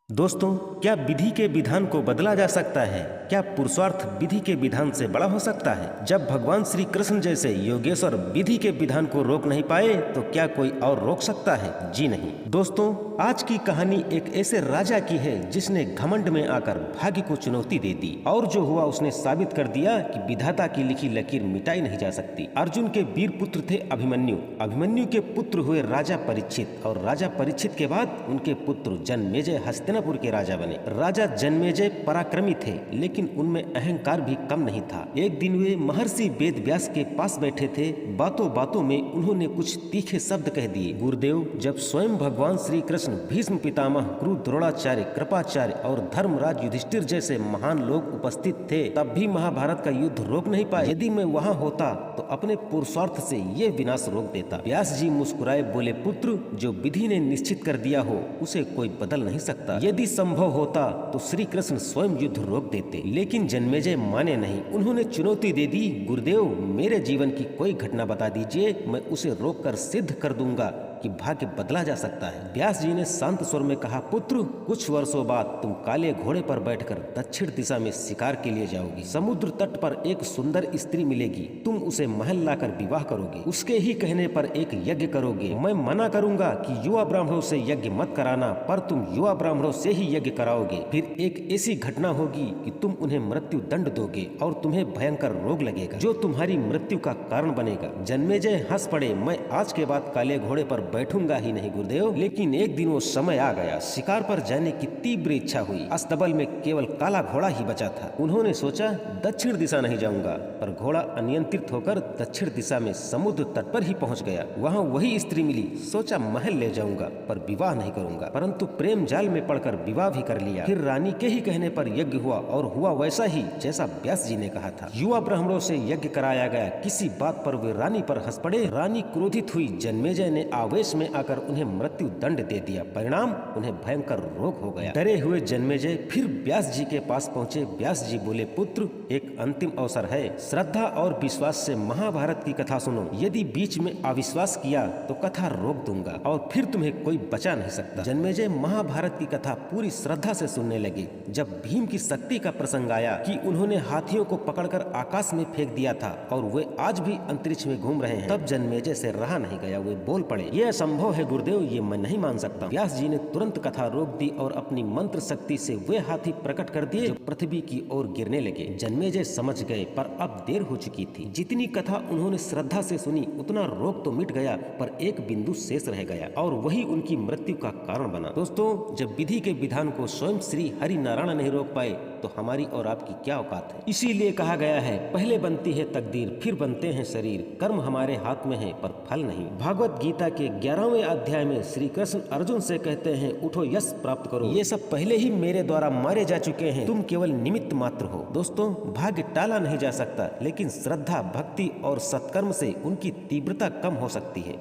दोस्तों, क्या विधि के विधान को बदला जा सकता है? क्या पुरुषार्थ विधि के विधान से बड़ा हो सकता है? जब भगवान श्री कृष्ण जैसे योगेश्वर विधि के विधान को रोक नहीं पाए तो क्या कोई और रोक सकता है? जी नहीं। दोस्तों, आज की कहानी एक ऐसे राजा की है जिसने घमंड में आकर भाग्य को चुनौती दे दी और जो हुआ उसने साबित कर दिया कि विधाता की लिखी लकीर मिटाई नहीं जा सकती। अर्जुन के वीर पुत्र थे अभिमन्यु। अभिमन्यु के पुत्र हुए राजा परीक्षित और राजा परीक्षित के बाद उनके पुत्र जन्मेजय हस्तिनापुर के राजा बने। राजा जन्मेजय पराक्रमी थे, लेकिन उनमें अहंकार भी कम नहीं था। एक दिन वे महर्षि वेद व्यास के पास बैठे थे। बातों बातों में उन्होंने कुछ तीखे शब्द कह दिए। गुरुदेव, जब स्वयं भगवान श्री कृष्ण, भीष्म पितामह, गुरु द्रोणाचार्य, कृपाचार्य और धर्मराज युधिष्ठिर जैसे महान लोग उपस्थित थे, तब भी महाभारत का युद्ध रोक नहीं पाए। यदि मैं वहाँ होता तो अपने पुरुषार्थ से ये विनाश रोक देता। व्यास जी मुस्कुराए, बोले, पुत्र, जो विधि ने निश्चित कर दिया हो उसे कोई बदल नहीं सकता। यदि संभव होता तो श्री कृष्ण स्वयं युद्ध रोक देते, लेकिन जन्मेजय माने नहीं। उन्होंने चुनौती दे दी, गुरुदेव, मेरे जीवन की कोई घटना बता दीजिए, मैं उसे रोककर सिद्ध कर दूंगा कि भाग्य बदला जा सकता है। व्यास जी ने शांत स्वर में कहा, पुत्र, कुछ वर्षों बाद तुम काले घोड़े पर बैठकर दक्षिण दिशा में शिकार के लिए जाओगी। समुद्र तट पर एक सुंदर स्त्री मिलेगी, तुम उसे महल लाकर विवाह करोगे। उसके ही कहने पर एक यज्ञ करोगे। मैं मना करूंगा कि युवा ब्राह्मणों से यज्ञ मत कराना, पर तुम युवा ब्राह्मणों से ही यज्ञ कराओगे। फिर एक ऐसी घटना होगी कि तुम उन्हें मृत्यु दंड दोगे और तुम्हें भयंकर रोग लगेगा जो तुम्हारी मृत्यु का कारण बनेगा। जन्मेजय हंस पड़े, मैं आज के बाद काले घोड़े पर बैठूंगा ही नहीं गुरुदेव। लेकिन एक दिन वो समय आ गया। शिकार पर जाने की तीव्र इच्छा हुई। अस्तबल में केवल काला घोड़ा ही बचा था। उन्होंने सोचा, दक्षिण दिशा नहीं जाऊंगा, पर घोड़ा अनियंत्रित होकर दक्षिण दिशा में समुद्र तट पर ही पहुंच गया। वहां वही स्त्री मिली। सोचा, महल ले जाऊंगा, पर विवाह नहीं करूंगा, परंतु प्रेम जाल में पड़कर विवाह भी कर लिया। फिर रानी के ही कहने पर यज्ञ हुआ और हुआ वैसा ही जैसा व्यास जी ने कहा था। युवा ब्राह्मणों से यज्ञ कराया गया। किसी बात पर वे रानी पर हंस पड़े। रानी क्रोधित हुई। जन्मेजय ने आवेश में आकर उन्हें मृत्यु दंड दे दिया। परिणाम, उन्हें भयंकर रोग हो गया। डरे हुए जन्मेजय फिर व्यास जी के पास पहुंचे। व्यास जी बोले, पुत्र, एक अंतिम अवसर है। श्रद्धा और विश्वास से महाभारत की कथा सुनो। यदि बीच में अविश्वास किया तो कथा रोक दूंगा और फिर तुम्हें कोई बचा नहीं सकता। जन्मेजय महाभारत की कथा पूरी श्रद्धा से सुनने लगे। जब भीम की शक्ति का प्रसंग आया कि उन्होंने हाथियों को पकड़कर आकाश में फेंक दिया था और वे आज भी अंतरिक्ष में घूम रहे हैं, तब जन्मेजय से रहा नहीं गया। वे बोल पड़े, यह असंभव है गुरुदेव, ये मैं नहीं मान सकता। व्यास जी ने तुरंत कथा रोक दी और अपनी मंत्र शक्ति से वे हाथी प्रकट कर दिए जो पृथ्वी की ओर गिरने लगे। जन्मेजय समझ गए, पर अब देर हो चुकी थी। जितनी कथा उन्होंने श्रद्धा से सुनी उतना रोग तो मिट गया, पर एक बिंदु शेष रह गया और वही उनकी मृत्यु का कारण बना। दोस्तों, जब विधि के विधान को स्वयं श्री हरि नारायण नहीं रोक पाए तो हमारी और आपकी क्या औकात है। इसीलिए कहा गया है, पहले बनती है तकदीर, फिर बनते हैं शरीर। कर्म हमारे हाथ में है पर फल नहीं। भागवत गीता के 11वें अध्याय में श्री कृष्ण अर्जुन से कहते हैं, उठो, यश प्राप्त करो। ये सब पहले ही मेरे द्वारा मारे जा चुके हैं, तुम केवल निमित्त मात्र हो। दोस्तों, भाग्य टाला नहीं जा सकता, लेकिन श्रद्धा, भक्ति और सत्कर्म से उनकी तीव्रता कम हो सकती है।